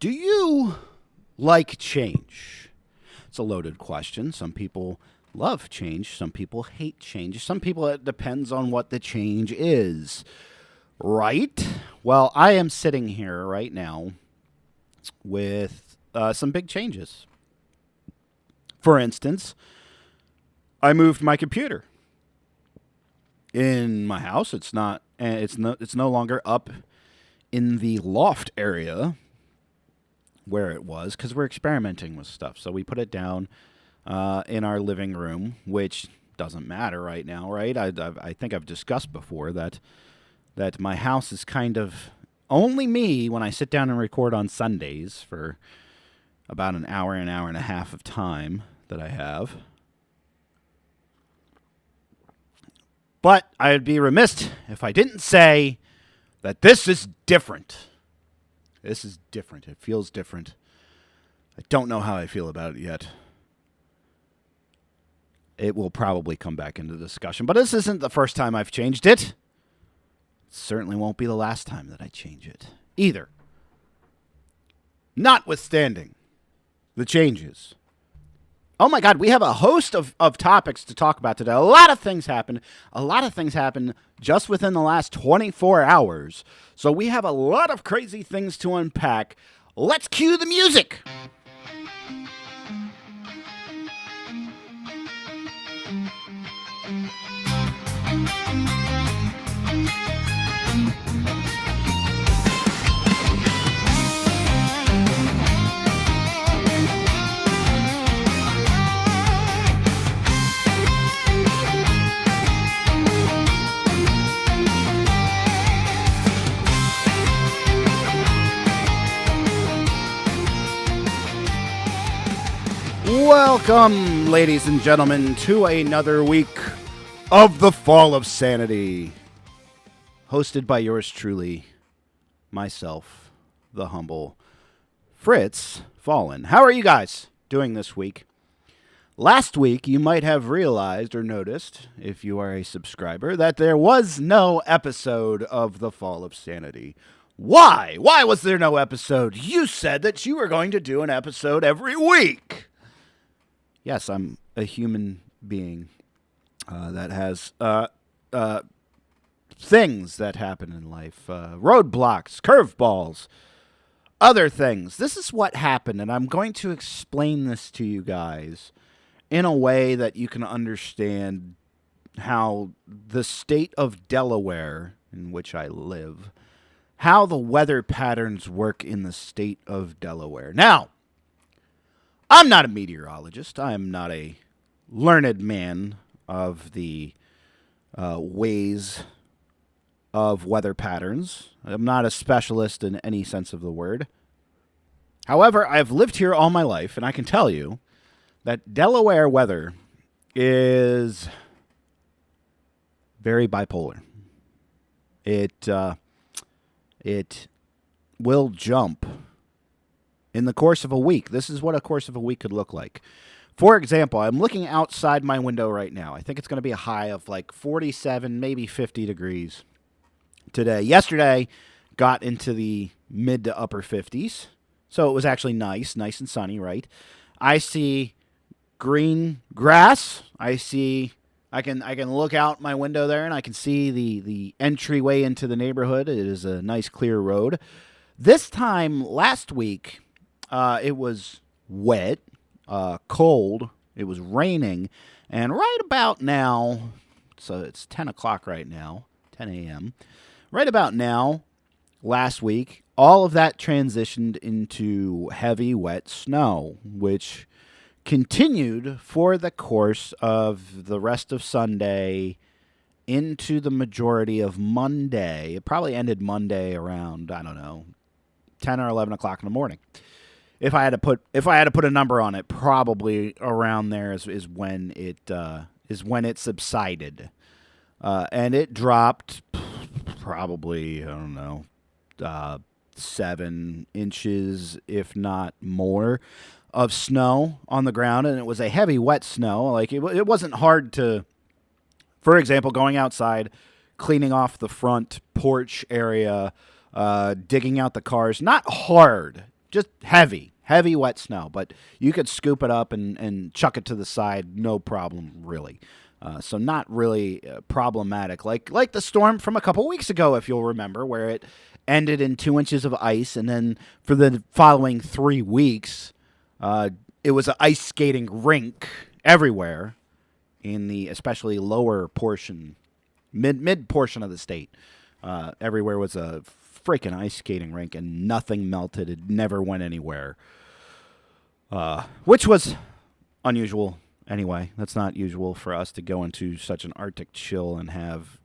Do you like change? It's a loaded question. Some people love change. Some people hate change. Some people, it depends on what the change is. Right? Well, I am sitting here right now with some big changes. For instance, I moved my computer in my house. It's no longer up in the loft area where it was because we're experimenting with stuff. So we put it down in our living room, which doesn't matter right now, right? I think I've discussed before that my house is kind of only me when I sit down and record on Sundays for about an hour and a half of time that I have. But I'd be remiss if I didn't say that this is different. This is different. It feels different. I don't know how I feel about it yet. It will probably come back into discussion, but this isn't the first time I've changed it. It certainly won't be the last time that I change it either. Notwithstanding the changes. Oh my God, we have a host of topics to talk about today. A lot of things happen. A lot of things happen just within the last 24 hours. So we have a lot of crazy things to unpack. Let's cue the music. Welcome, ladies and gentlemen, to another week of the Fall of Sanity. Hosted by yours truly, myself, the humble Fritz Fallen. How are you guys doing this week? Last week, you might have realized or noticed, if you are a subscriber, that there was no episode of the Fall of Sanity. Why? Why was there no episode? You said that you were going to do an episode every week. Yes, I'm a human being that has things that happen in life, roadblocks, curveballs, other things. This is what happened, and I'm going to explain this to you guys in a way that you can understand how the state of Delaware, in which I live, how the weather patterns work in the state of Delaware. Now, I'm not a meteorologist. I'm not a learned man of the ways of weather patterns. I'm not a specialist in any sense of the word. However, I've lived here all my life, and I can tell you that Delaware weather is very bipolar. It will jump in the course of a week. This is what a course of a week could look like. For example, I'm looking outside my window right now. I think it's going to be a high of like 47, maybe 50 degrees today. Yesterday, got into the mid to upper 50s. So it was actually nice and sunny, right? I see green grass. I can look out my window there and I can see the entryway into the neighborhood. It is a nice clear road. This time last week, it was wet, cold, it was raining, and right about now, so it's 10 o'clock right now, 10 a.m., right about now, last week, all of that transitioned into heavy, wet snow, which continued for the course of the rest of Sunday into the majority of Monday. It probably ended Monday around, 10 or 11 o'clock in the morning. If I had to put a number on it, probably around there is when it subsided, and it dropped probably 7 inches, if not more, of snow on the ground, and it was a heavy, wet snow. Like it wasn't hard to, for example, going outside, cleaning off the front porch area, digging out the cars. Not hard just heavy wet snow. But you could scoop it up and chuck it to the side, no problem, really. So not really problematic, like the storm from a couple weeks ago, if you'll remember, where it ended in 2 inches of ice, and then for the following 3 weeks, it was an ice skating rink everywhere in the especially lower portion, mid portion of the state. Everywhere was a freaking ice skating rink, and nothing melted. It never went anywhere, which was unusual. Anyway, that's not usual for us to go into such an Arctic chill and have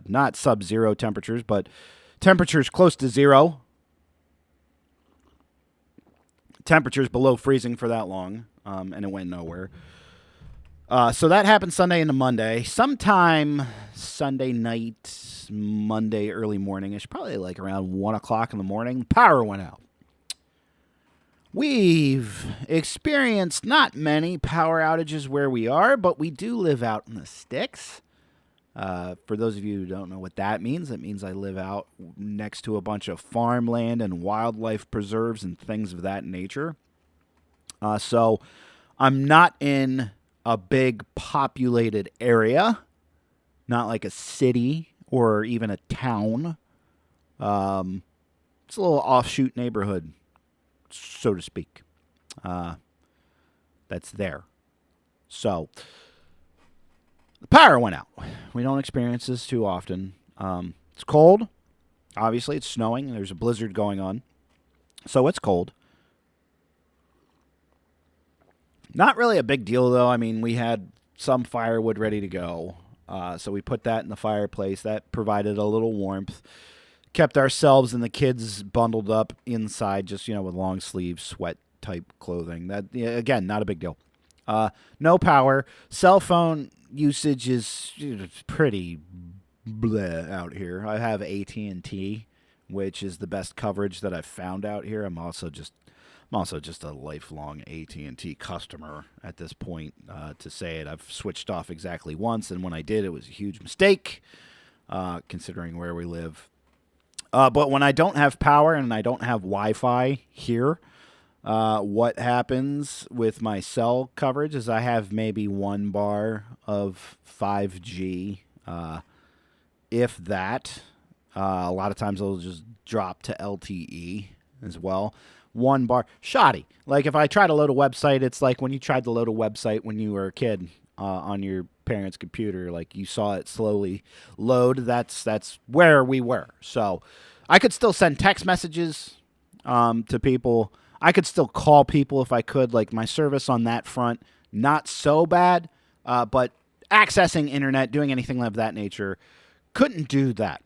not sub-zero temperatures, but temperatures close to zero. Temperatures below freezing for that long, and it went nowhere. So that happened Sunday into Monday. Sometime Sunday night, Monday early morning-ish, probably like around 1 o'clock in the morning, power went out. We've experienced not many power outages where we are, but we do live out in the sticks. For those of you who don't know what that means, it means I live out next to a bunch of farmland and wildlife preserves and things of that nature. So I'm not in a big populated area, not like a city or even a town. It's a little offshoot neighborhood, so to speak, that's there. So the power went out. We don't experience this too often. It's cold. Obviously, it's snowing. There's a blizzard going on. So it's cold. Not really a big deal, though. I mean, we had some firewood ready to go. So we put that in the fireplace. That provided a little warmth. Kept ourselves and the kids bundled up inside, just, with long sleeves, sweat type clothing. That, again, not a big deal. No power. Cell phone usage is pretty bleh out here. I have AT&T, which is the best coverage that I've found out here. I'm also just a lifelong AT&T customer at this point. To say it, I've switched off exactly once, and when I did, it was a huge mistake, considering where we live. But when I don't have power and I don't have Wi-Fi here, what happens with my cell coverage is I have maybe 1 bar of 5G, if that. A lot of times it'll just drop to LTE as well. 1 bar. Shoddy. Like if I try to load a website, it's like when you tried to load a website when you were a kid on your parents' computer. Like you saw it slowly load. That's where we were. So I could still send text messages to people. I could still call people if I could. Like my service on that front, not so bad. But accessing internet, doing anything of that nature, couldn't do that.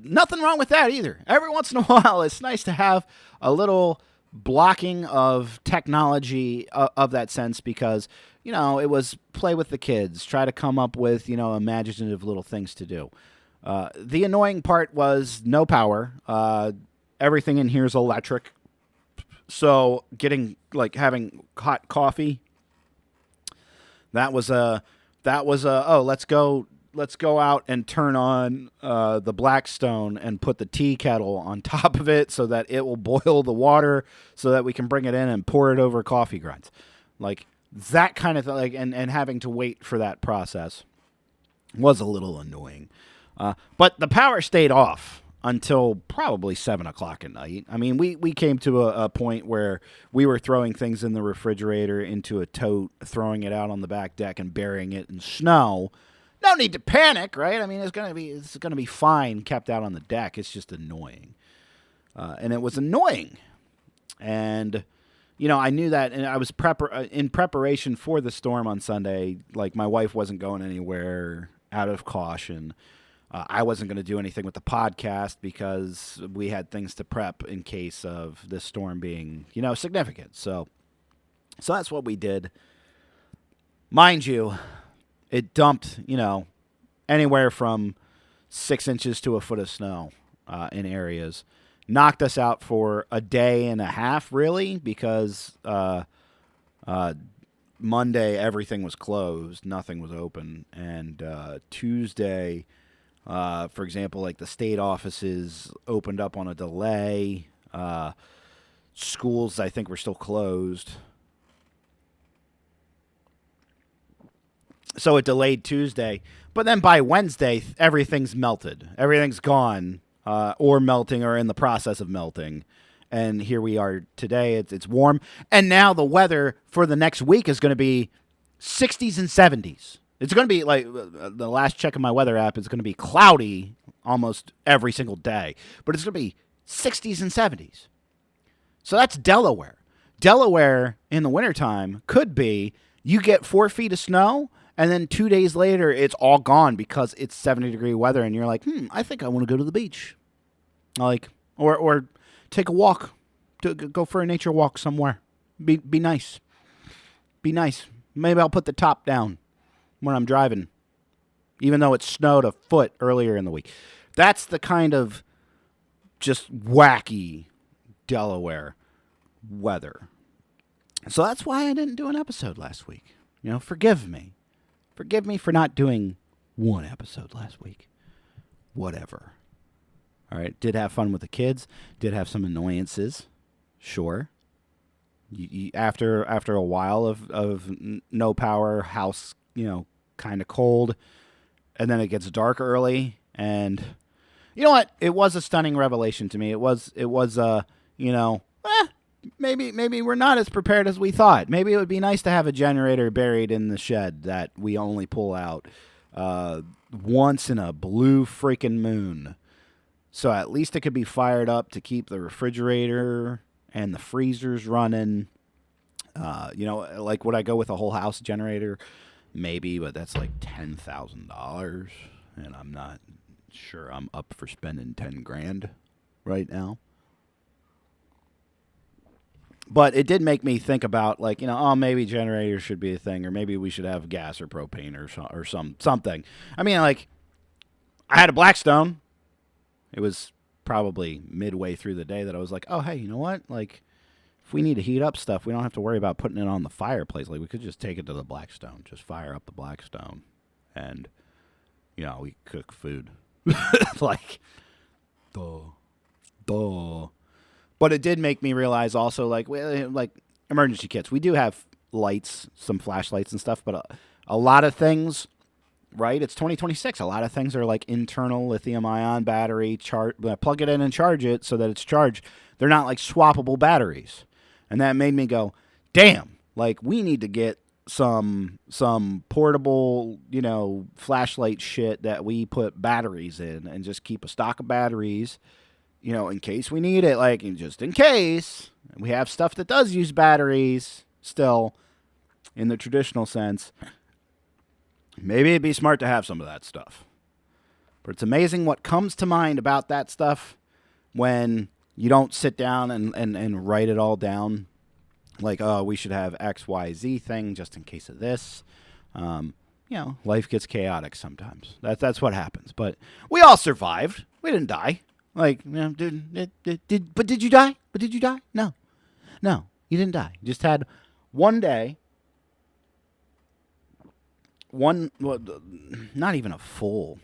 Nothing wrong with that either. Every once in a while, it's nice to have a little blocking of technology of that sense because, it was play with the kids, try to come up with, imaginative little things to do. The annoying part was no power. Everything in here is electric. So having hot coffee, that was let's go out and turn on the Blackstone and put the tea kettle on top of it so that it will boil the water so that we can bring it in and pour it over coffee grinds. Like that kind of thing, and having to wait for that process was a little annoying. But the power stayed off until probably 7 o'clock at night. I mean, we came to a point where we were throwing things in the refrigerator into a tote, throwing it out on the back deck and burying it in snow. No need to panic, right? I mean, it's gonna be fine kept out on the deck. It's just annoying, and it was annoying, and I knew that, and I was in preparation for the storm on Sunday. Like my wife wasn't going anywhere out of caution. I wasn't going to do anything with the podcast because we had things to prep in case of this storm being significant. So that's what we did. Mind you, it dumped, anywhere from 6 inches to a foot of snow in areas. Knocked us out for a day and a half, really, because Monday everything was closed. Nothing was open. And Tuesday, for example, like the state offices opened up on a delay. Schools, I think, were still closed. So it delayed Tuesday. But then by Wednesday, everything's melted. Everything's gone, or melting, or in the process of melting. And here we are today. It's warm. And now the weather for the next week is going to be 60s and 70s. It's going to be like the last check of my weather app is going to be cloudy almost every single day. But it's going to be 60s and 70s. So that's Delaware. Delaware in the wintertime could be you get 4 feet of snow, and then 2 days later it's all gone because it's 70-degree weather, and you're like, I think I want to go to the beach. Like, or take a walk, go for a nature walk somewhere. Be nice. Be nice. Maybe I'll put the top down when I'm driving, even though it snowed a foot earlier in the week. That's the kind of just wacky Delaware weather. So that's why I didn't do an episode last week. Forgive me. Forgive me for not doing one episode last week. Whatever. All right. Did have fun with the kids. Did have some annoyances. Sure. After a while of no power, house, kind of cold, and then it gets dark early, and you know what? It was a stunning revelation to me. It was maybe we're not as prepared as we thought. Maybe it would be nice to have a generator buried in the shed that we only pull out once in a blue freaking moon. So at least it could be fired up to keep the refrigerator and the freezers running. Like would I go with a whole house generator? Maybe, but that's like $10,000, and I'm not sure I'm up for spending $10,000 right now. But it did make me think about, like, maybe generators should be a thing, or maybe we should have gas or propane or something. I mean, like, I had a Blackstone. It was probably midway through the day that I was like, oh, hey, you know what? Like, if we need to heat up stuff, we don't have to worry about putting it on the fireplace. Like, we could just take it to the Blackstone, just fire up the Blackstone, and, we cook food. Like, duh. But it did make me realize also, like emergency kits. We do have lights, some flashlights and stuff, but a lot of things, right? It's 2026. A lot of things are like internal lithium-ion battery. Plug it in and charge it so that it's charged. They're not like swappable batteries. And that made me go, damn, like we need to get some portable, flashlight shit that we put batteries in and just keep a stock of batteries, in case we need it, like just in case. We have stuff that does use batteries still in the traditional sense. Maybe it'd be smart to have some of that stuff. But it's amazing what comes to mind about that stuff when you don't sit down and write it all down. Like, oh, we should have X, Y, Z thing just in case of this. Life gets chaotic sometimes. That's what happens. But we all survived. We didn't die. Like, did you die? But did you die? No, you didn't die. You just had one day. Not even a full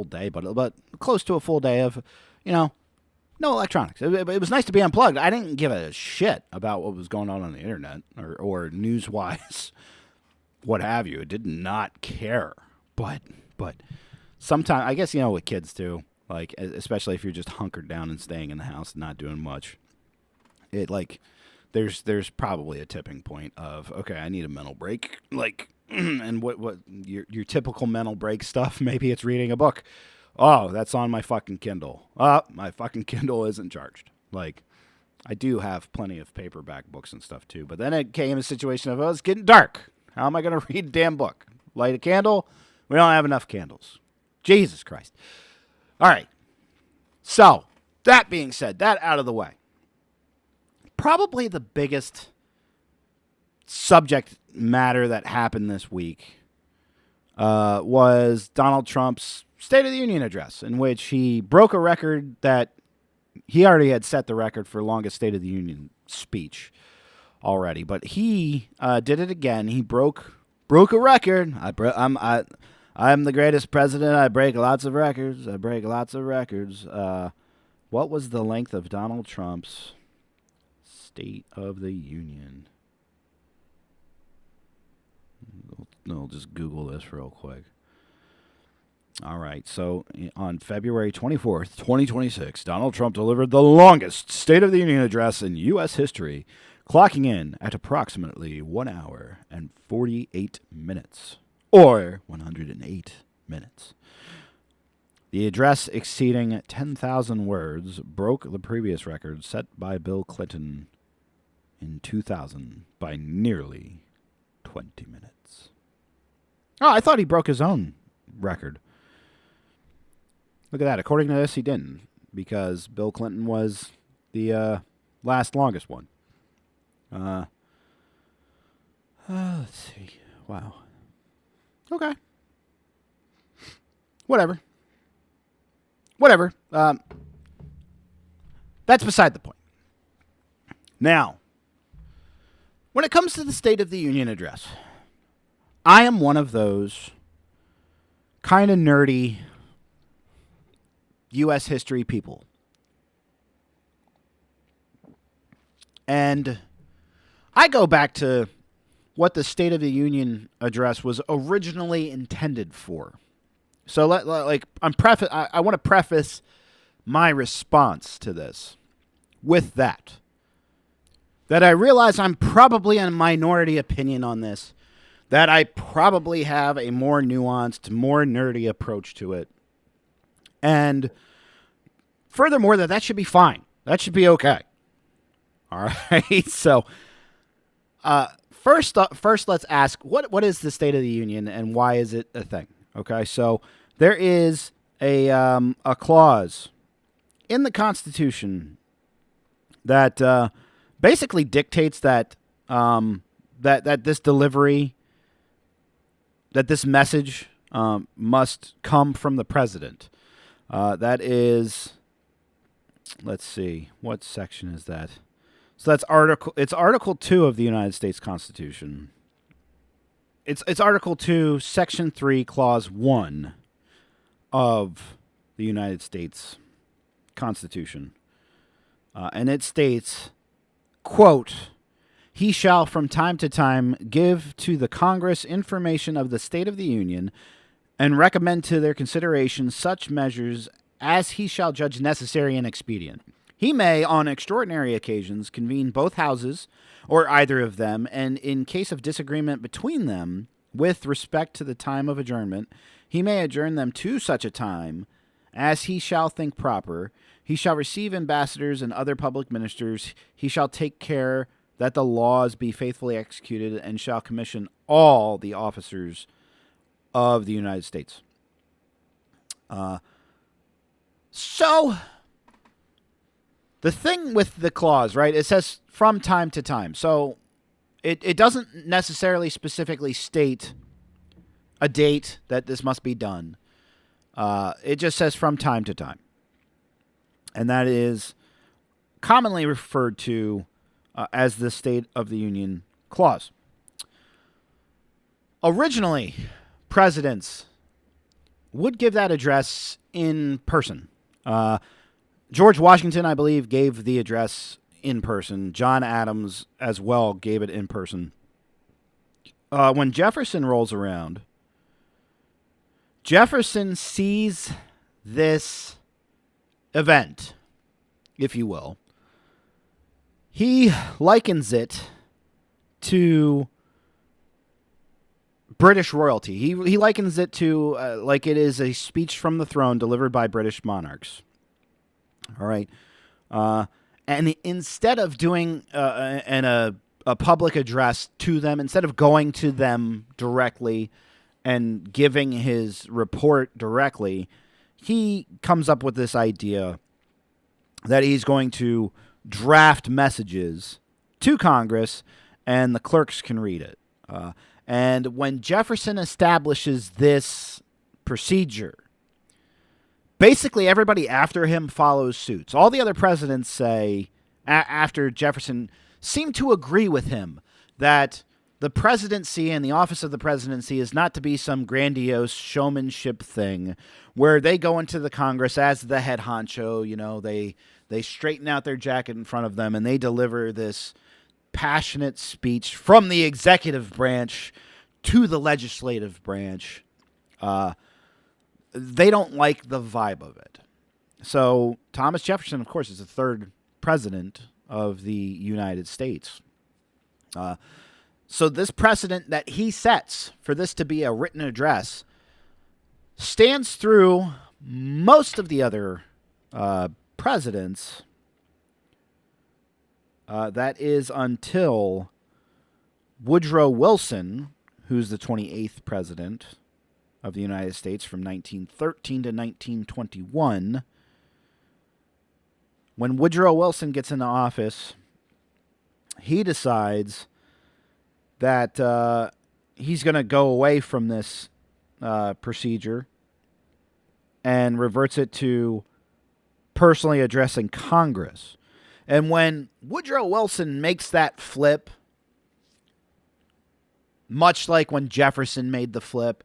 day, but close to a full day of, no electronics. It was nice to be unplugged. I didn't give a shit about what was going on the internet or news-wise, what have you. I did not care. But sometimes, I guess, with kids too, like, especially if you're just hunkered down and staying in the house and not doing much, it, like, there's probably a tipping point of, okay, I need a mental break. Like, and what your typical mental break stuff, maybe it's reading a book. Oh, that's on my fucking Kindle. My fucking Kindle isn't charged. Like, I do have plenty of paperback books and stuff too. But then it came a situation of, it's getting dark. How am I going to read a damn book? Light a candle? We don't have enough candles. Jesus Christ. All right. So, that being said, that out of the way. Probably the biggest subject matter that happened this week was Donald Trump's State of the Union address, in which he broke a record that he already had set the record for longest State of the Union speech already, but he did it again. He broke a record. I'm the greatest president. I break lots of records. What was the length of Donald Trump's State of the Union. I'll just Google this real quick. All right, so on February 24th, 2026, Donald Trump delivered the longest State of the Union address in U.S. history, clocking in at approximately 1 hour and 48 minutes, or 108 minutes. The address, exceeding 10,000 words, broke the previous record set by Bill Clinton in 2000 by nearly 20 minutes. Oh, I thought he broke his own record. Look at that. According to this, he didn't, because Bill Clinton was the last longest one. Let's see. Wow. Okay. Whatever. That's beside the point. Now, when it comes to the State of the Union address, I am one of those kind of nerdy U.S. history people. And I go back to what the State of the Union address was originally intended for. So, I want to preface my response to this with that I realize I'm probably in a minority opinion on this, that I probably have a more nuanced, more nerdy approach to it. And furthermore, that should be fine. That should be okay. All right. So, first, let's ask what is the State of the Union and why is it a thing? Okay. So there is a clause in the Constitution that basically dictates that that this delivery, that this message must come from the president. That is, let's see, what section is that? So that's Article 2 of the United States Constitution. It's Article 2, Section 3, Clause 1 of the United States Constitution. And it states, quote, "He shall from time to time give to the Congress information of the State of the Union and recommend to their consideration such measures as he shall judge necessary and expedient. He may, on extraordinary occasions, convene both houses or either of them, and in case of disagreement between them with respect to the time of adjournment, he may adjourn them to such a time as he shall think proper. He shall receive ambassadors and other public ministers. He shall take care that the laws be faithfully executed, and shall commission all the officers of the United States." So, the thing with the clause, right, it says from time to time. So, it doesn't necessarily specifically state a date that this must be done. It just says from time to time. And that is commonly referred to as the State of the Union clause. Originally, presidents would give that address in person. George Washington, I believe, gave the address in person. John Adams as well gave it in person. When Jefferson rolls around, Jefferson sees this event, if you will. He likens it to British royalty. He likens it to like it is a speech from the throne delivered by British monarchs. All right. And instead of doing a public address to them, instead of going to them directly and giving his report directly, he comes up with this idea that he's going to draft messages to Congress and the clerks can read it. And when Jefferson establishes this procedure, basically everybody after him follows suit. So all the other presidents say, after Jefferson, seem to agree with him that the presidency and the office of the presidency is not to be some grandiose showmanship thing where they go into the Congress as the head honcho. You know, they They straighten out their jacket in front of them, and they deliver this passionate speech from the executive branch to the legislative branch. They don't like the vibe of it. So Thomas Jefferson, of course, is the third president of the United States. So this precedent that he sets for this to be a written address stands through most of the other presidents. That is until Woodrow Wilson, who's the 28th president of the United States from 1913 to 1921. When Woodrow Wilson gets into office, he decides that he's going to go away from this procedure and reverts it to personally addressing Congress. And when Woodrow Wilson makes that flip, much like when Jefferson made the flip,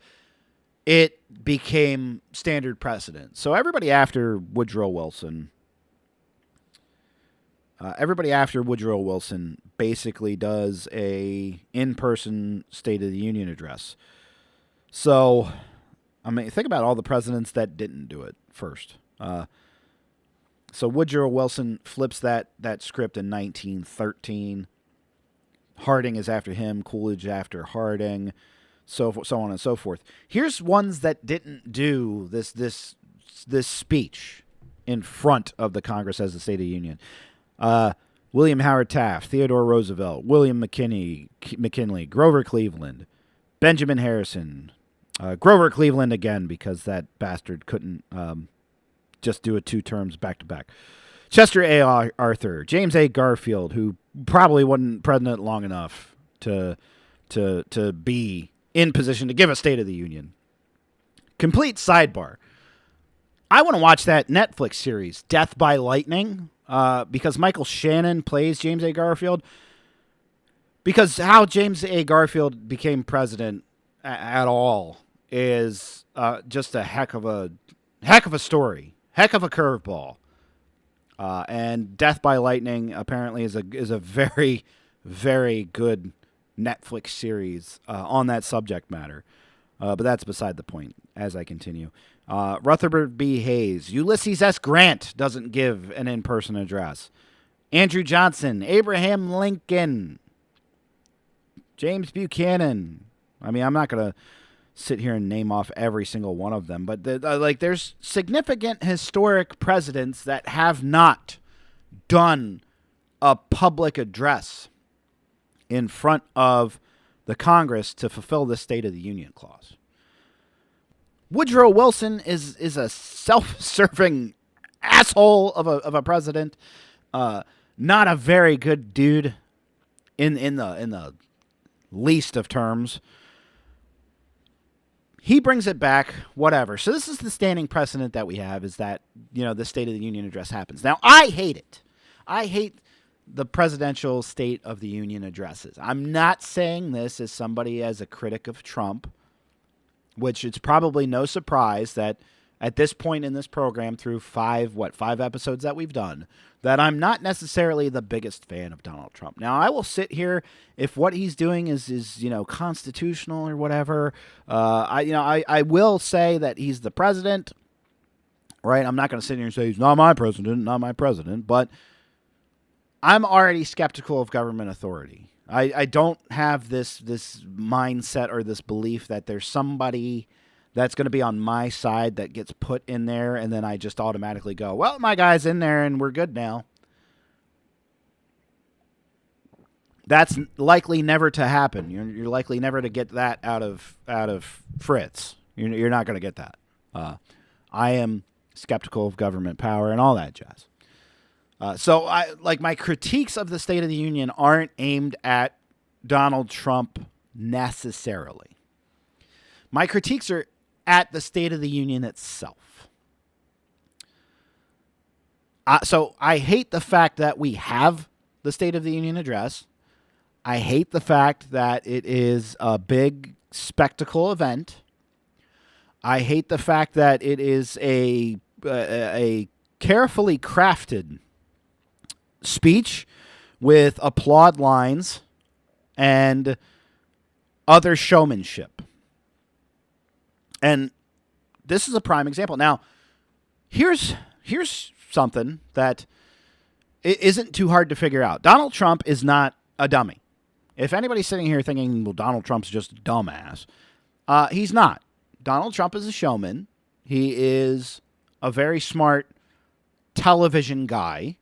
it became standard precedent. So everybody after Woodrow Wilson basically does a in-person State of the Union address. So, I mean, think about all the presidents that didn't do it first. So Woodrow Wilson flips that script in 1913. Harding is after him. Coolidge after Harding. So on and so forth. Here's ones that didn't do this speech in front of the Congress as the State of the Union. William Howard Taft, Theodore Roosevelt, William McKinley, Grover Cleveland, Benjamin Harrison, Grover Cleveland again because that bastard couldn't just do it 2 terms back to back. Chester A. Arthur, James A. Garfield, who probably wasn't president long enough to be in position to give a State of the Union. Complete sidebar. I want to watch that Netflix series, Death by Lightning, because Michael Shannon plays James A. Garfield. Because how James A. Garfield became president at all is just a heck of a story, heck of a curveball. And Death by Lightning apparently is a very, very good Netflix series on that subject matter. But that's beside the point as I continue. Rutherford B. Hayes. Ulysses S. Grant doesn't give an in-person address. Andrew Johnson. Abraham Lincoln. James Buchanan. I mean, I'm not going to sit here and name off every single one of them, but there's significant historic presidents that have not done a public address in front of the Congress to fulfill the State of the Union clause. Woodrow Wilson is a self-serving asshole of a president, not a very good dude in the least of terms. He brings it back, whatever. So this is the standing precedent that we have, is that, the State of the Union address happens. Now, I hate it. I hate the presidential State of the Union addresses. I'm not saying this as somebody as a critic of Trump, which it's probably no surprise that at this point in this program, through five episodes that we've done, that I'm not necessarily the biggest fan of Donald Trump. Now, I will sit here if what he's doing is constitutional or whatever. I will say that he's the president, right? I'm not going to sit here and say he's not my president, but I'm already skeptical of government authority. I don't have this mindset or this belief that there's somebody that's going to be on my side that gets put in there, and then I just automatically go, well, my guy's in there and we're good now. That's likely never to happen. You're likely never to get that out of Fritz. You're not going to get that. I am skeptical of government power and all that jazz. So my critiques of the State of the Union aren't aimed at Donald Trump necessarily. My critiques are at the State of the Union itself. So I hate the fact that we have the State of the Union address. I hate the fact that it is a big spectacle event. I hate the fact that it is a carefully crafted speech with applaud lines and other showmanship. And this is a prime example. Now, here's something that isn't too hard to figure out. Donald Trump is not a dummy. If anybody's sitting here thinking, well, Donald Trump's just a dumbass, he's not. Donald Trump is a showman. He is a very smart television guy,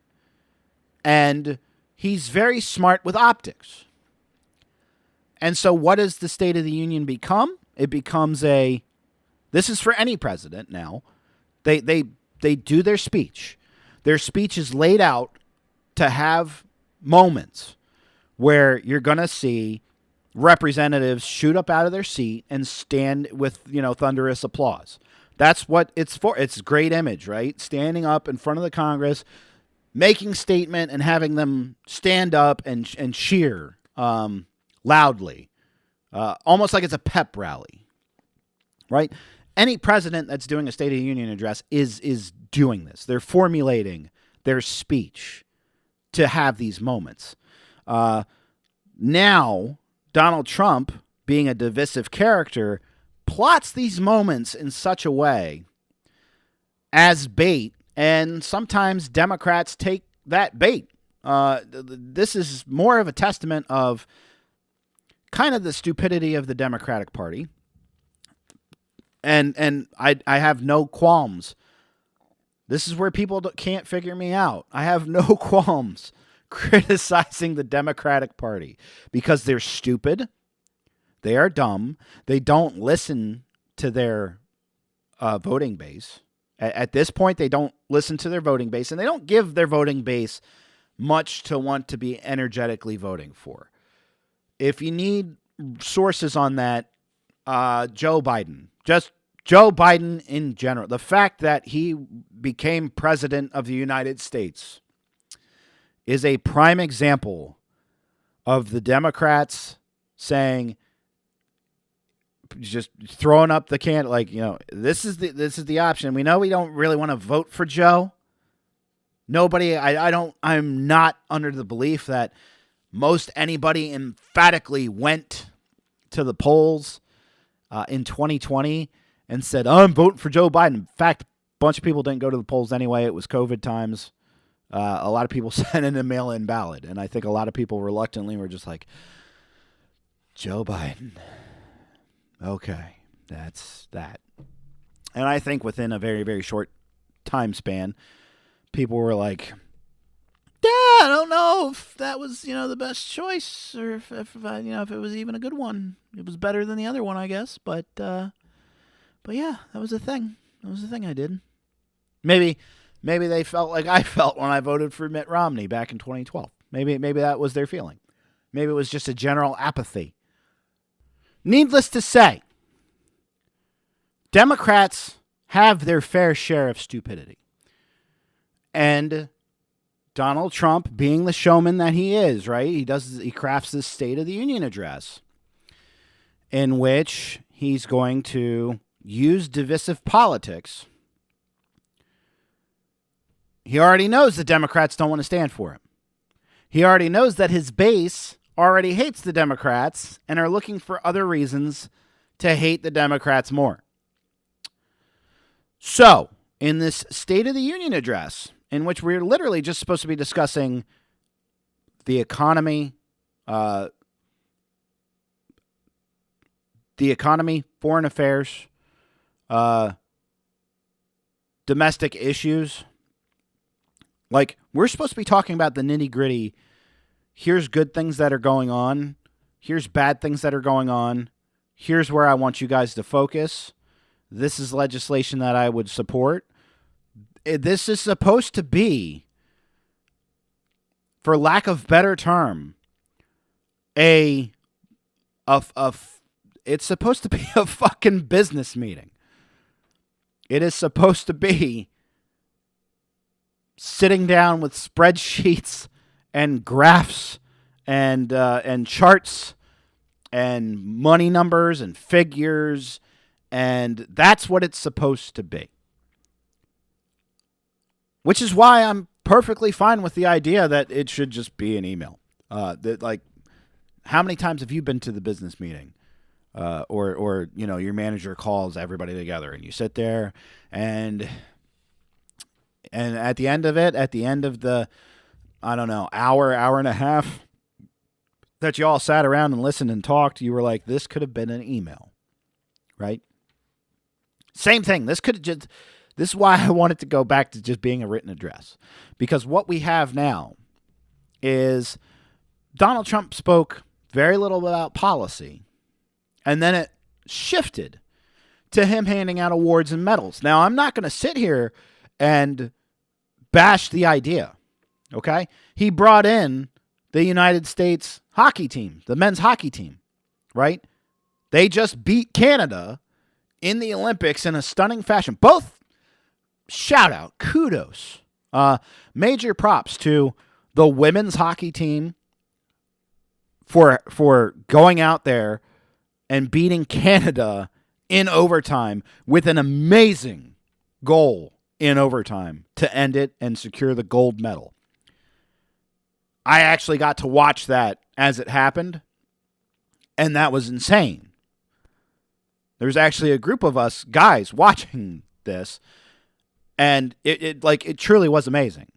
and he's very smart with optics. And so what does the State of the Union become? It becomes this is for any president now. They do their speech. Their speech is laid out to have moments where you're going to see representatives shoot up out of their seat and stand with, thunderous applause. That's what it's for. It's a great image, right? Standing up in front of the Congress, making statement and having them stand up and cheer loudly, almost like it's a pep rally, right? Any president that's doing a State of the Union address is doing this. They're formulating their speech to have these moments. Now, Donald Trump, being a divisive character, plots these moments in such a way as bait, and sometimes Democrats take that bait. This is more of a testament of kind of the stupidity of the Democratic Party. And I have no qualms. This is where people can't figure me out. I have no qualms criticizing the Democratic Party because they're stupid. They are dumb. They don't listen to their voting base. At this point, they don't listen to their voting base, and they don't give their voting base much to want to be energetically voting for. If you need sources on that, Joe Biden. Just Joe Biden in general. The fact that he became president of the United States is a prime example of the Democrats saying, just throwing up the can, like, this is the option. We know we don't really want to vote for Joe. I'm not under the belief that most anybody emphatically went to the polls in 2020 and said, I'm voting for Joe Biden. In fact, a bunch of people didn't go to the polls anyway. It was COVID times. A lot of people sent in a mail-in ballot, and I think a lot of people reluctantly were just like, Joe Biden. Okay, that's that. And I think within a very, very short time span, people were like, yeah, I don't know if that was, the best choice, or if it was even a good one. It was better than the other one, I guess. But yeah, that was a thing. That was the thing I did. Maybe they felt like I felt when I voted for Mitt Romney back in 2012. Maybe that was their feeling. Maybe it was just a general apathy. Needless to say, Democrats have their fair share of stupidity. And Donald Trump, being the showman that he is, right? He crafts this State of the Union address in which he's going to use divisive politics. He already knows the Democrats don't want to stand for him. He already knows that his base already hates the Democrats and are looking for other reasons to hate the Democrats more. So, in this State of the Union address, in which we're literally just supposed to be discussing the economy, foreign affairs, domestic issues. Like, we're supposed to be talking about the nitty-gritty. Here's good things that are going on. Here's bad things that are going on. Here's where I want you guys to focus. This is legislation that I would support. This is supposed to be, for lack of better term, it's supposed to be a fucking business meeting. It is supposed to be sitting down with spreadsheets and graphs and charts and money numbers and figures, and that's what it's supposed to be. Which is why I'm perfectly fine with the idea that it should just be an email. How many times have you been to the business meeting? Or your manager calls everybody together and you sit there and at the end of the, I don't know, hour and a half that you all sat around and listened and talked, you were like, this could have been an email, right? Same thing. This is why I wanted to go back to just being a written address, because what we have now is Donald Trump spoke very little about policy, and then it shifted to him handing out awards and medals. Now, I'm not going to sit here and bash the idea, okay? He brought in the United States hockey team, the men's hockey team, right? They just beat Canada in the Olympics in a stunning fashion. Both, shout out, kudos. Major props to the women's hockey team for going out there and beating Canada in overtime with an amazing goal in overtime to end it and secure the gold medal. I actually got to watch that as it happened, and that was insane. There's actually a group of us guys watching this, and it truly was amazing.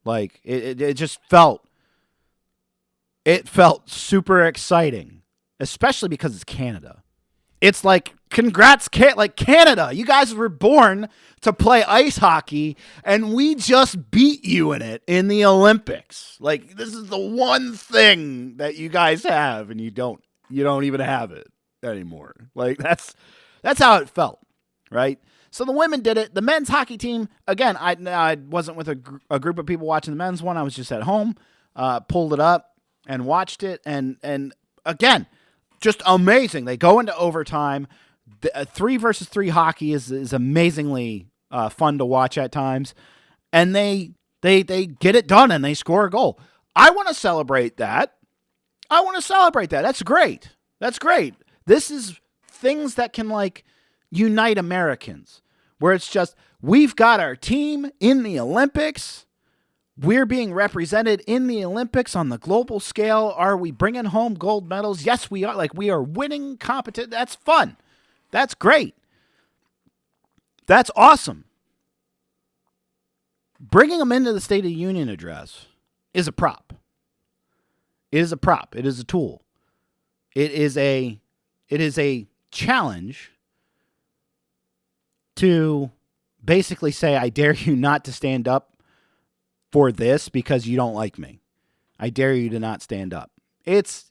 Like it just felt super exciting, especially because it's Canada. It's like, congrats, Canada. You guys were born to play ice hockey, and we just beat you in it in the Olympics. Like, this is the one thing that you guys have, and you don't even have it anymore. Like, that's how it felt, right? So the women did it. The men's hockey team, again, I wasn't with a group of people watching the men's one. I was just at home, pulled it up and watched it, and again, just amazing. They go into overtime. 3-versus-3 hockey is amazingly fun to watch at times, and they get it done and they score a goal. I want to celebrate that. That's great. This is things that can unite Americans, where it's just, we've got our team in the Olympics. We're being represented in the Olympics on the global scale. Are we bringing home gold medals? Yes, we are. We are winning competition. That's fun. That's great. That's awesome. Bringing them into the State of the Union address is a prop. It is a prop. It is a tool. It is a challenge to basically say, I dare you not to stand up for this because you don't like me. I dare you to not stand up. It's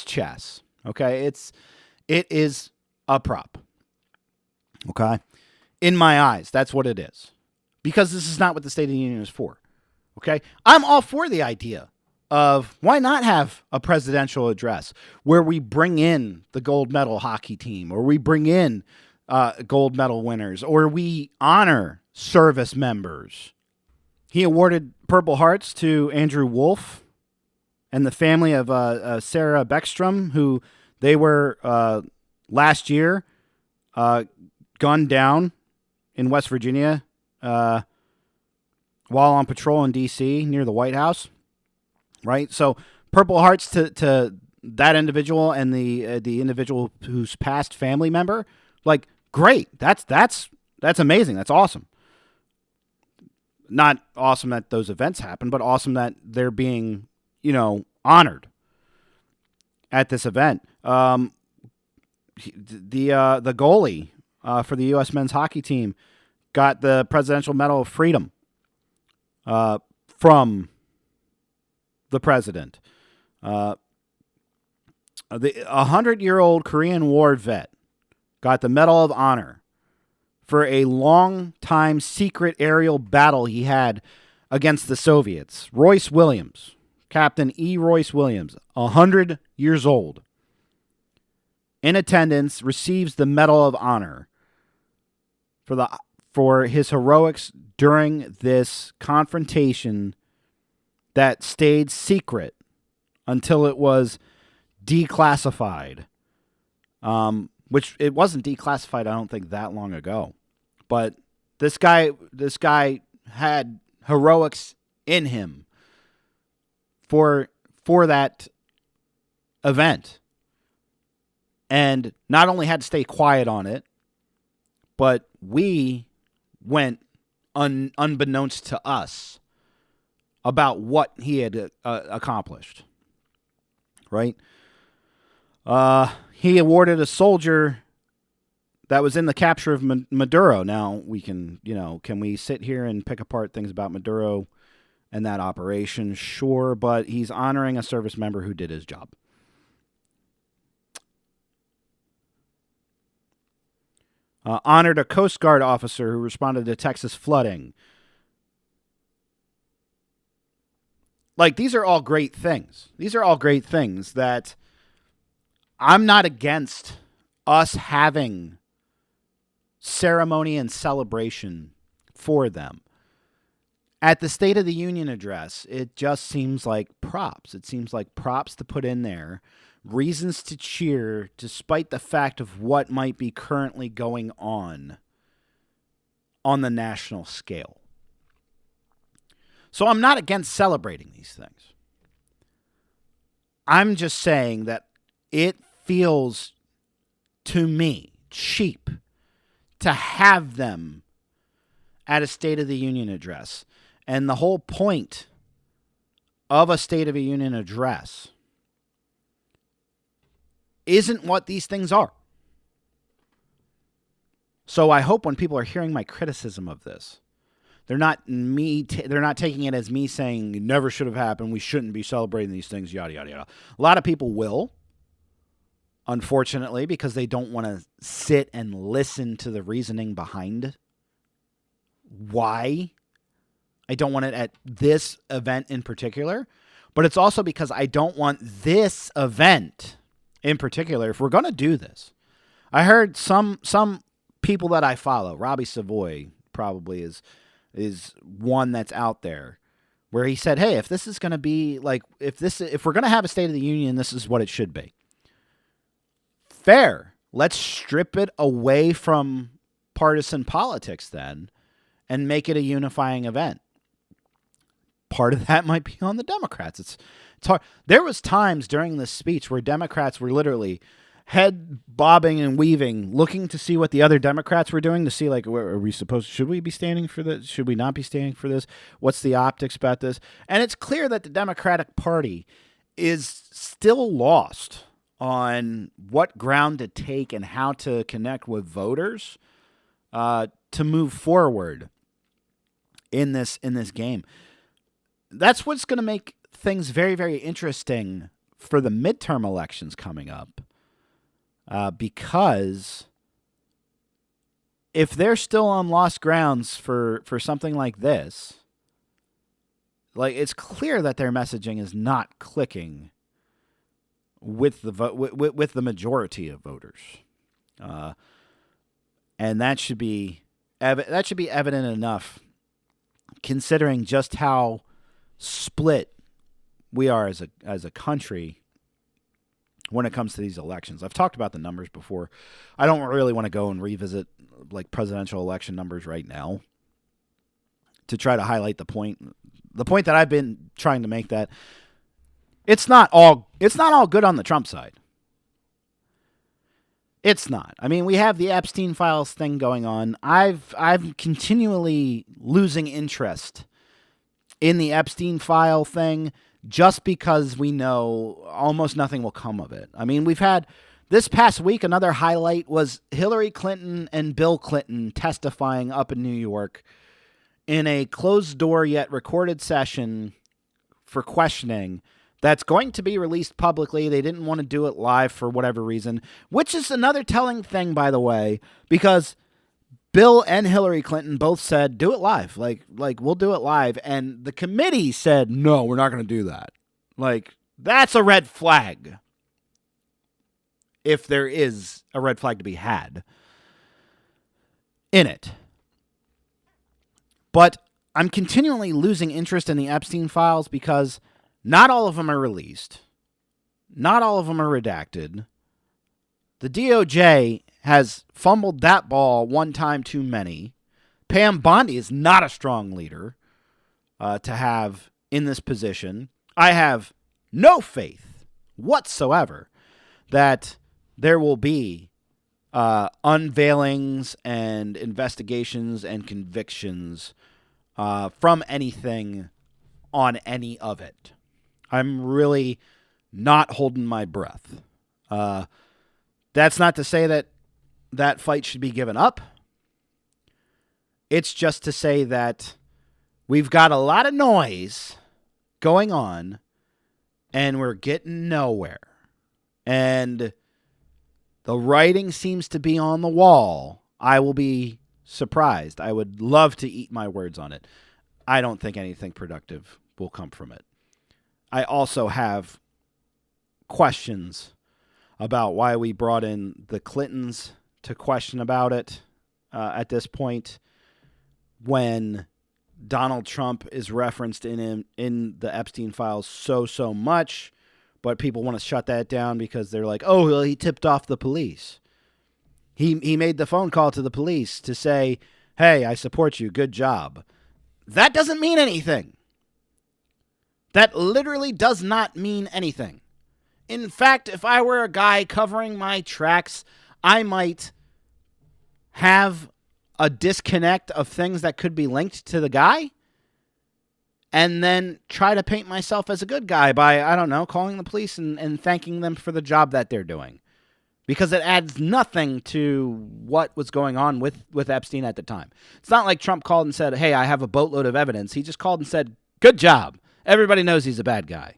chess. Okay? It is a prop. Okay? In my eyes, that's what it is. Because this is not what the State of the Union is for. Okay? I'm all for the idea of, why not have a presidential address where we bring in the gold medal hockey team, or we bring in gold medal winners, or we honor service members. He awarded Purple Hearts to Andrew Wolf and the family of Sarah Beckstrom, who they were last year gunned down in West Virginia while on patrol in D.C. near the White House. Right? So Purple Hearts to that individual and the individual whose past family member, great. That's amazing. That's awesome. Not awesome that those events happen, but awesome that they're being, honored at this event. The goalie for the U.S. men's hockey team got the Presidential Medal of Freedom from the president. The 100-year-old Korean War vet got the Medal of Honor for a long-time secret aerial battle he had against the Soviets. Royce Williams, Captain E. Royce Williams, 100 years old, in attendance, receives the Medal of Honor for his heroics during this confrontation that stayed secret until it was declassified. Which it wasn't declassified, I don't think, that long ago. But this guy had heroics in him for that event. And not only had to stay quiet on it, but we went unbeknownst to us about what he had accomplished. Right? He awarded a soldier that was in the capture of Maduro. Now, we can we sit here and pick apart things about Maduro and that operation? Sure, but he's honoring a service member who did his job. Honored a Coast Guard officer who responded to Texas flooding. Like, these are all great things. These are all great things that I'm not against us having ceremony and celebration for them. At the State of the Union address, it just seems like props. It seems like props to put in there, reasons to cheer despite the fact of what might be currently going on the national scale. So I'm not against celebrating these things. I'm just saying that it feels to me cheap to have them at a State of the Union address. And the whole point of a State of the Union address isn't what these things are. So I hope when people are hearing my criticism of this, they're not taking it as me saying it never should have happened, we shouldn't be celebrating these things, yada, yada, yada. A lot of people will, unfortunately, because they don't want to sit and listen to the reasoning behind why I don't want it at this event in particular. But it's also because I don't want this event in particular, if we're going to do this. I heard some people that I follow, Robbie Savoy probably is one that's out there, where he said, hey, if this is going to be like, if we're going to have a State of the Union, this is what it should be. Fair. Let's strip it away from partisan politics then and make it a unifying event. Part of that might be on the Democrats. It's hard. There was times during this speech where Democrats were literally head bobbing and weaving, looking to see what the other Democrats were doing, to see, like, should we be standing for this? Should we not be standing for this? What's the optics about this? And it's clear that the Democratic Party is still lost on what ground to take and how to connect with voters to move forward in this game. That's what's going to make things very, very interesting for the midterm elections coming up. Because if they're still on lost grounds for something like this, like, it's clear that their messaging is not clicking with the majority of voters, and that should be evident enough, considering just how split we are as a country when it comes to these elections. I've talked about the numbers before. I don't really want to go and revisit like presidential election numbers right now to try to highlight the point that I've been trying to make, that it's not all good on the Trump side. It's not. I mean, we have the Epstein files thing going on. I'm continually losing interest in the Epstein file thing, just because we know almost nothing will come of it. I mean, we've had this past week, another highlight was Hillary Clinton and Bill Clinton testifying up in New York in a closed door yet recorded session for questioning that's going to be released publicly. They didn't want to do it live for whatever reason, which is another telling thing, by the way, because Bill and Hillary Clinton both said, do it live. Like we'll do it live. And the committee said, no, we're not going to do that. Like, that's a red flag. If there is a red flag to be had in it. But I'm continually losing interest in the Epstein files because not all of them are released. Not all of them are redacted. The DOJ has fumbled that ball one time too many. Pam Bondi is not a strong leader. to have in this position. I have no faith whatsoever that there will be unveilings and investigations and convictions from anything on any of it. I'm really not holding my breath. That's not to say that that fight should be given up. It's just to say that we've got a lot of noise going on and we're getting nowhere. And the writing seems to be on the wall. I will be surprised. I would love to eat my words on it. I don't think anything productive will come from it. I also have questions about why we brought in the Clintons to question about it at this point, when Donald Trump is referenced in the Epstein files so much, but people want to shut that down because they're like, oh, well, he tipped off the police. He made the phone call to the police to say, hey, I support you, good job. That doesn't mean anything. That literally does not mean anything. In fact, if I were a guy covering my tracks, I might have a disconnect of things that could be linked to the guy and then try to paint myself as a good guy by, I don't know, calling the police and thanking them for the job that they're doing. Because it adds nothing to what was going on with Epstein at the time. It's not like Trump called and said, hey, I have a boatload of evidence. He just called and said, good job. Everybody knows he's a bad guy.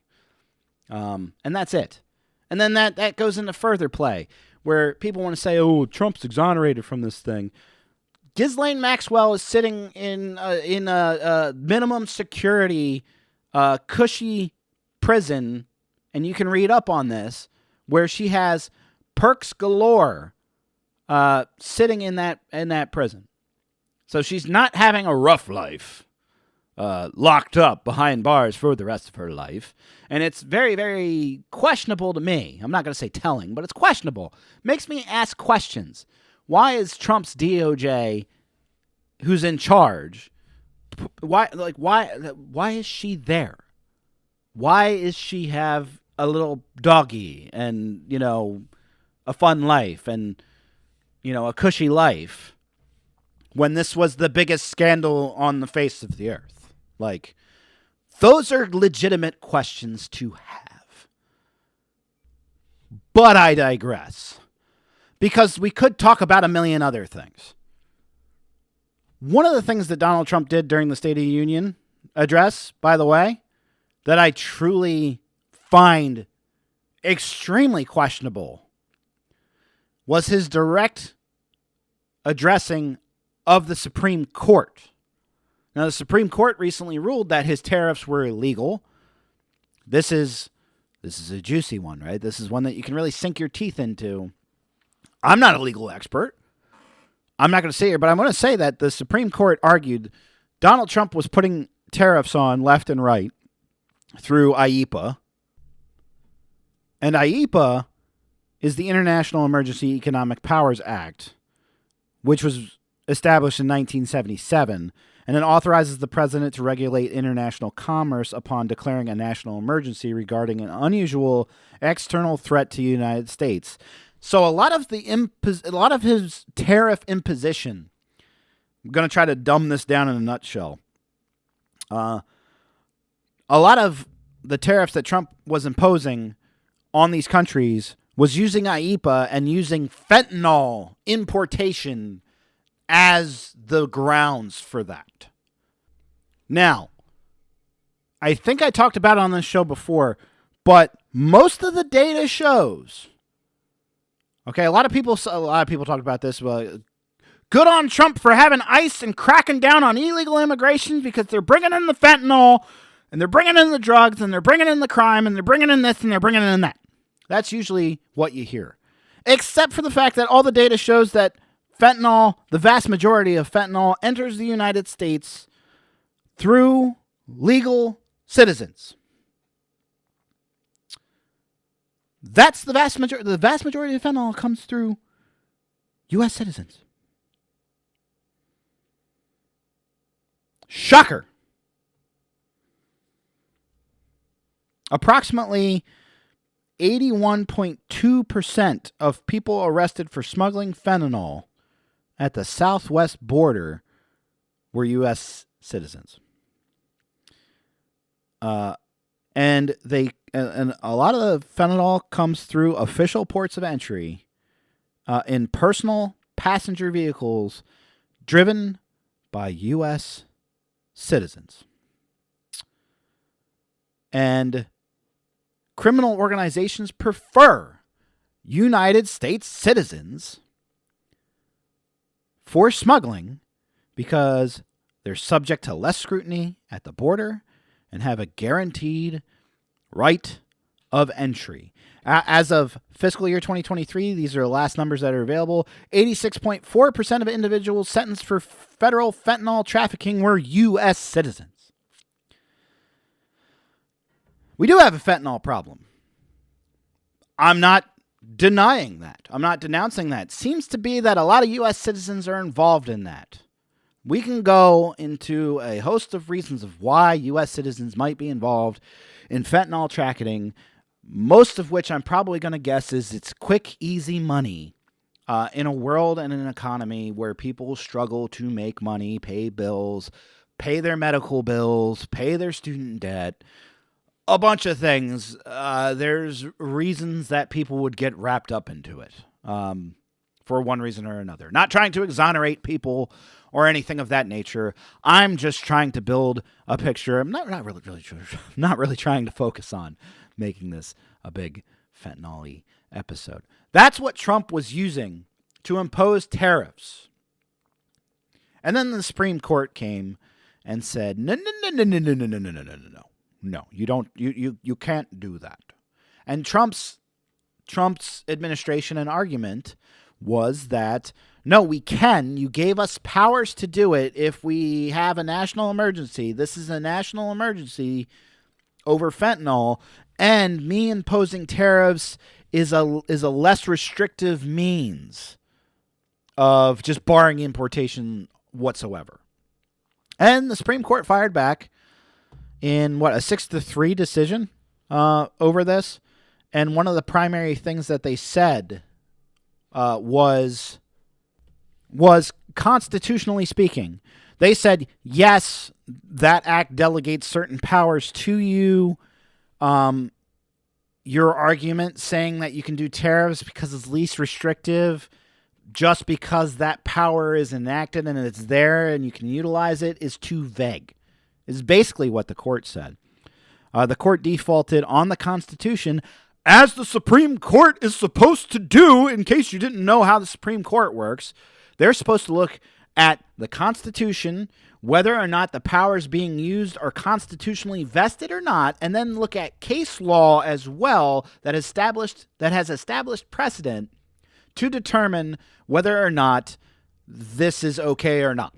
And that's it. And then that goes into further play where people want to say, oh, Trump's exonerated from this thing. Ghislaine Maxwell is sitting in a minimum security, cushy prison, and you can read up on this, where she has perks galore sitting in that prison. So she's not having a rough life, locked up behind bars for the rest of her life. And it's very, very questionable to me. I'm not going to say telling, but it's questionable. Makes me ask questions. Why is Trump's DOJ, who's in charge, why is she there? Why is she have a little doggy and, a fun life and, a cushy life when this was the biggest scandal on the face of the earth? Like, those are legitimate questions to have. But I digress. Because we could talk about a million other things. One of the things that Donald Trump did during the State of the Union address, by the way, that I truly find extremely questionable was his direct addressing of the Supreme Court. Now, the Supreme Court recently ruled that his tariffs were illegal. This is a juicy one, right? This is one that you can really sink your teeth into. I'm not a legal expert. I'm not going to say here, but I'm going to say that the Supreme Court argued Donald Trump was putting tariffs on left and right through IEEPA. And IEEPA is the International Emergency Economic Powers Act, which was established in 1977, and it authorizes the president to regulate international commerce upon declaring a national emergency regarding an unusual external threat to the United States. So a lot of his tariff imposition, I'm going to try to dumb this down in a nutshell. A lot of the tariffs that Trump was imposing on these countries was using IEEPA and using fentanyl importation as the grounds for that. Now, I think I talked about it on this show before, but most of the data shows, okay, a lot of people talk about this. Well, good on Trump for having ICE and cracking down on illegal immigration because they're bringing in the fentanyl and they're bringing in the drugs and they're bringing in the crime and they're bringing in this and they're bringing in that. That's usually what you hear, except for the fact that all the data shows that fentanyl, the vast majority of fentanyl, enters the United States through legal citizens. That's the vast majority. The vast majority of fentanyl comes through U.S. citizens. Shocker. Approximately 81.2% of people arrested for smuggling fentanyl at the southwest border were U.S. citizens. And a lot of the fentanyl comes through official ports of entry in personal passenger vehicles driven by U.S. citizens. And criminal organizations prefer United States citizens for smuggling because they're subject to less scrutiny at the border and have a guaranteed right of entry. As of fiscal year 2023, these are the last numbers that are available. 86.4% of individuals sentenced for federal fentanyl trafficking were U.S. citizens. We do have a fentanyl problem. I'm not denying that. I'm not denouncing that. Seems to be that a lot of U.S. citizens are involved in that. We can go into a host of reasons of why U.S. citizens might be involved in fentanyl trafficking, most of which I'm probably going to guess is it's quick, easy money in a world and an economy where people struggle to make money, pay bills, pay their medical bills, pay their student debt, a bunch of things. There's reasons that people would get wrapped up into it for one reason or another. Not trying to exonerate people or anything of that nature. I'm just trying to build a picture. I'm not really trying to focus on making this a big fentanyl-y episode. That's what Trump was using to impose tariffs. And then the Supreme Court came and said, no, you don't. You can't do that. And Trump's administration and argument was that no, we can. You gave us powers to do it if we have a national emergency. This is a national emergency over fentanyl, and me imposing tariffs is a less restrictive means of just barring importation whatsoever. And the Supreme Court fired back in a 6-3 decision over this. And one of the primary things that they said was constitutionally speaking, they said, yes, that act delegates certain powers to you. Your argument saying that you can do tariffs because it's least restrictive just because that power is enacted and it's there and you can utilize it is too vague, is basically what the court said. The court defaulted on the Constitution, as the Supreme Court is supposed to do. In case you didn't know how the Supreme Court works, they're supposed to look at the Constitution, whether or not the powers being used are constitutionally vested or not, and then look at case law as well that has established precedent to determine whether or not this is okay or not.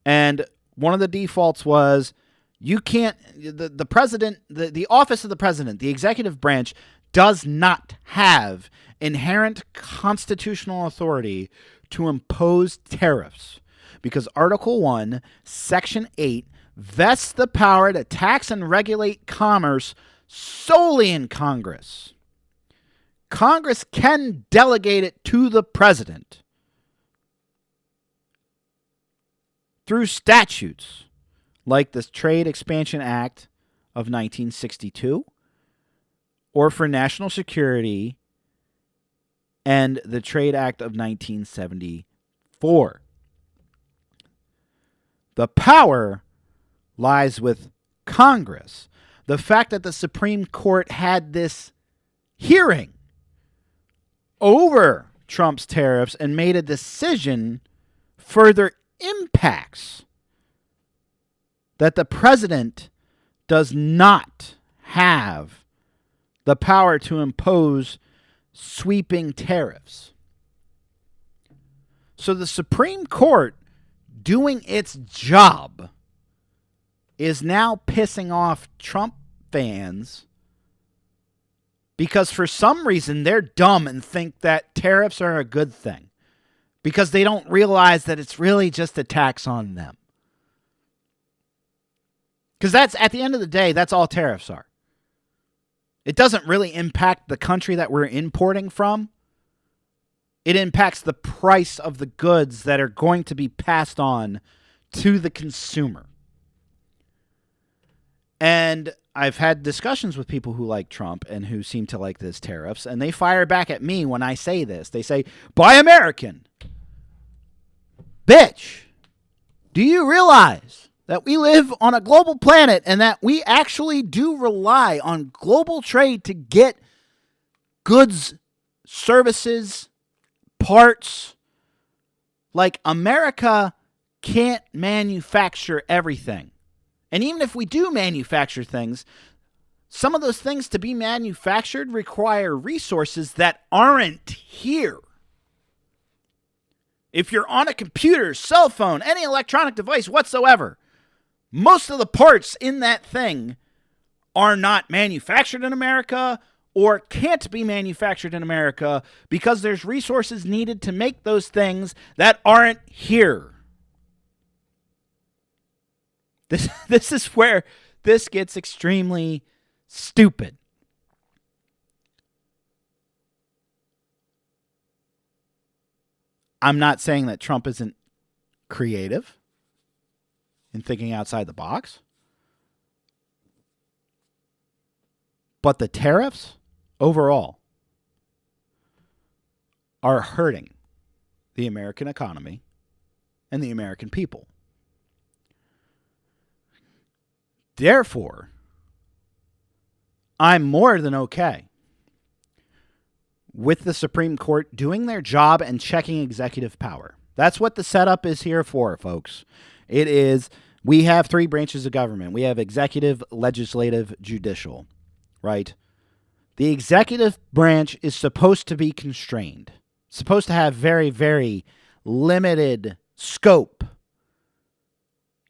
And one of the defaults was you can't, the president, the office of the president, the executive branch, does not have inherent constitutional authority to impose tariffs because Article 1, Section 8 vests the power to tax and regulate commerce solely in Congress. Congress can delegate it to the president through statutes like the Trade Expansion Act of 1962 or for national security and the Trade Act of 1974. The power lies with Congress. The fact that the Supreme Court had this hearing over Trump's tariffs and made a decision further impacts that the president does not have the power to impose sweeping tariffs. So the Supreme Court doing its job is now pissing off Trump fans because for some reason they're dumb and think that tariffs are a good thing because they don't realize that it's really just a tax on them. Because that's, at the end of the day, that's all tariffs are. It doesn't really impact the country that we're importing from. It impacts the price of the goods that are going to be passed on to the consumer. And I've had discussions with people who like Trump and who seem to like this tariffs, and they fire back at me when I say this. They say, buy American. Bitch, do you realize that we live on a global planet and that we actually do rely on global trade to get goods, services, parts? Like, America can't manufacture everything. And even if we do manufacture things, some of those things to be manufactured require resources that aren't here. If you're on a computer, cell phone, any electronic device whatsoever, most of the parts in that thing are not manufactured in America or can't be manufactured in America because there's resources needed to make those things that aren't here. This is where this gets extremely stupid. I'm not saying that Trump isn't creative in thinking outside the box. But the tariffs overall are hurting the American economy and the American people. Therefore, I'm more than okay with the Supreme Court doing their job and checking executive power. That's what the setup is here for, folks. It is, we have three branches of government. We have executive, legislative, judicial, right? The executive branch is supposed to be constrained, supposed to have very, very limited scope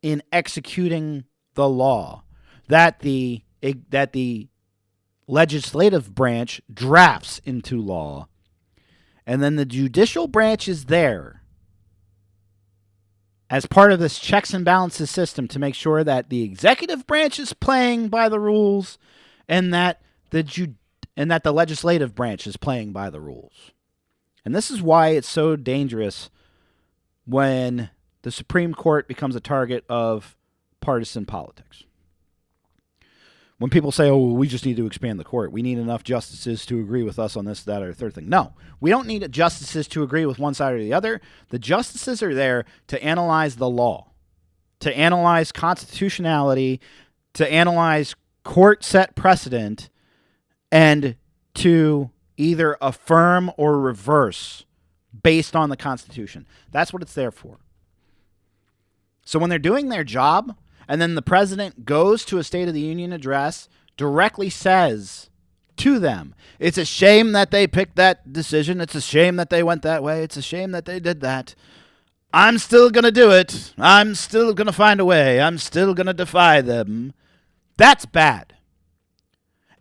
in executing the law that the legislative branch drafts into law, and then the judicial branch is there as part of this checks and balances system to make sure that the executive branch is playing by the rules and that the legislative branch is playing by the rules. And this is why it's so dangerous when the Supreme Court becomes a target of partisan politics. When people say, oh, we just need to expand the court. We need enough justices to agree with us on this, that, or the third thing. No, we don't need justices to agree with one side or the other. The justices are there to analyze the law, to analyze constitutionality, to analyze court-set precedent, and to either affirm or reverse based on the Constitution. That's what it's there for. So when they're doing their job, and then the president goes to a State of the Union address, directly says to them, it's a shame that they picked that decision. It's a shame that they went that way. It's a shame that they did that. I'm still going to do it. I'm still going to find a way. I'm still going to defy them. That's bad.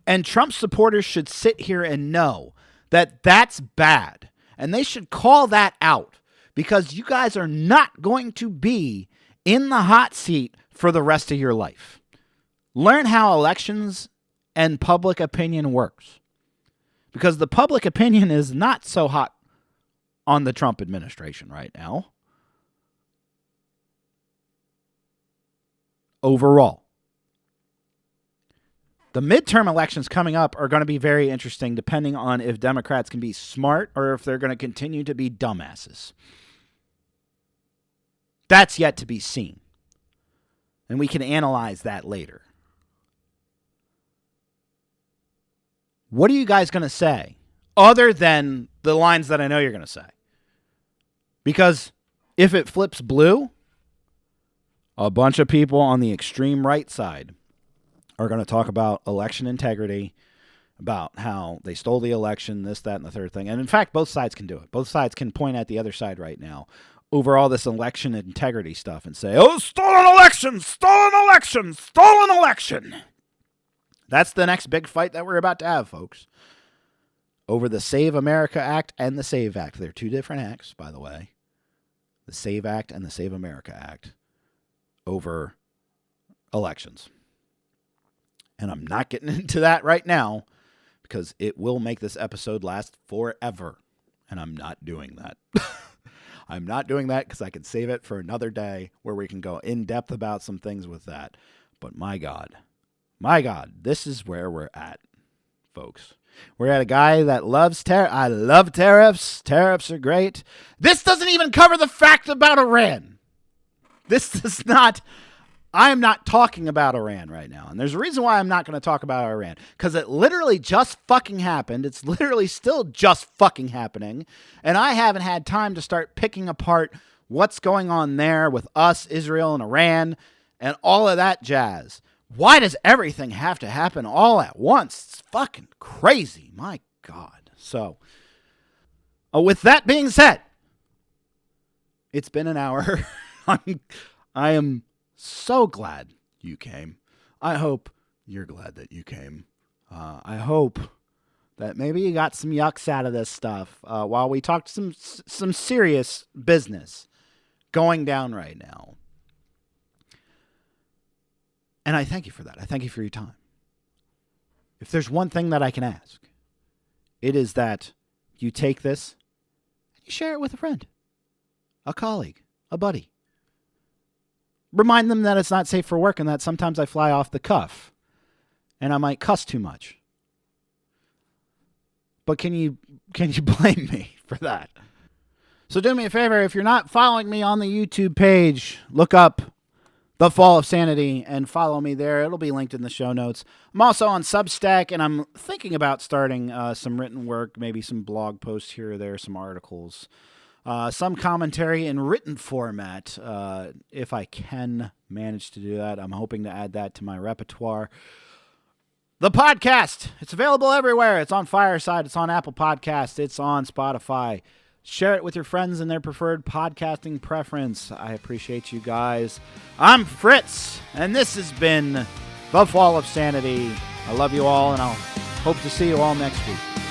And Trump supporters should sit here and know that that's bad. And they should call that out because you guys are not going to be in the hot seat for the rest of your life. Learn how elections and public opinion works. Because the public opinion is not so hot on the Trump administration right now. Overall. The midterm elections coming up are going to be very interesting depending on if Democrats can be smart or if they're going to continue to be dumbasses. That's yet to be seen. And we can analyze that later. What are you guys going to say other than the lines that I know you're going to say? Because if it flips blue, a bunch of people on the extreme right side are going to talk about election integrity, about how they stole the election, this, that, and the third thing. And in fact, both sides can do it. Both sides can point at the other side right now over all this election integrity stuff and say, oh, stolen election, stolen election, stolen election. That's the next big fight that we're about to have, folks. Over the Save America Act and the Save Act. They're two different acts, by the way. The Save Act and the Save America Act over elections. And I'm not getting into that right now because it will make this episode last forever. And I'm not doing that. I'm not doing that because I can save it for another day where we can go in depth about some things with that. But my God, this is where we're at, folks. We're at a guy that loves tariffs. I love tariffs. Tariffs are great. This doesn't even cover the fact about Iran. This does not. I am not talking about Iran right now. And there's a reason why I'm not going to talk about Iran. Because it literally just fucking happened. It's literally still just fucking happening. And I haven't had time to start picking apart what's going on there with us, Israel, and Iran, and all of that jazz. Why does everything have to happen all at once? It's fucking crazy. My God. So, with that being said, it's been an hour. I am so glad you came. I hope you're glad that you came. I hope that maybe you got some yucks out of this stuff while we talked some serious business going down right now. And I thank you for that. I thank you for your time. If there's one thing that I can ask, it is that you take this and you share it with a friend, a colleague, a buddy. Remind them that it's not safe for work and that sometimes I fly off the cuff and I might cuss too much. But can you blame me for that? So do me a favor, if you're not following me on the YouTube page, look up The Fall of Sanity and follow me there. It'll be linked in the show notes. I'm also on Substack, and I'm thinking about starting some written work, maybe some blog posts here or there, some articles. Some commentary in written format, if I can manage to do that. I'm hoping to add that to my repertoire. The podcast, it's available everywhere. It's on Fireside. It's on Apple Podcasts. It's on Spotify. Share it with your friends in their preferred podcasting preference. I appreciate you guys. I'm Fritz, and this has been The Fall of Sanity. I love you all, and I'll hope to see you all next week.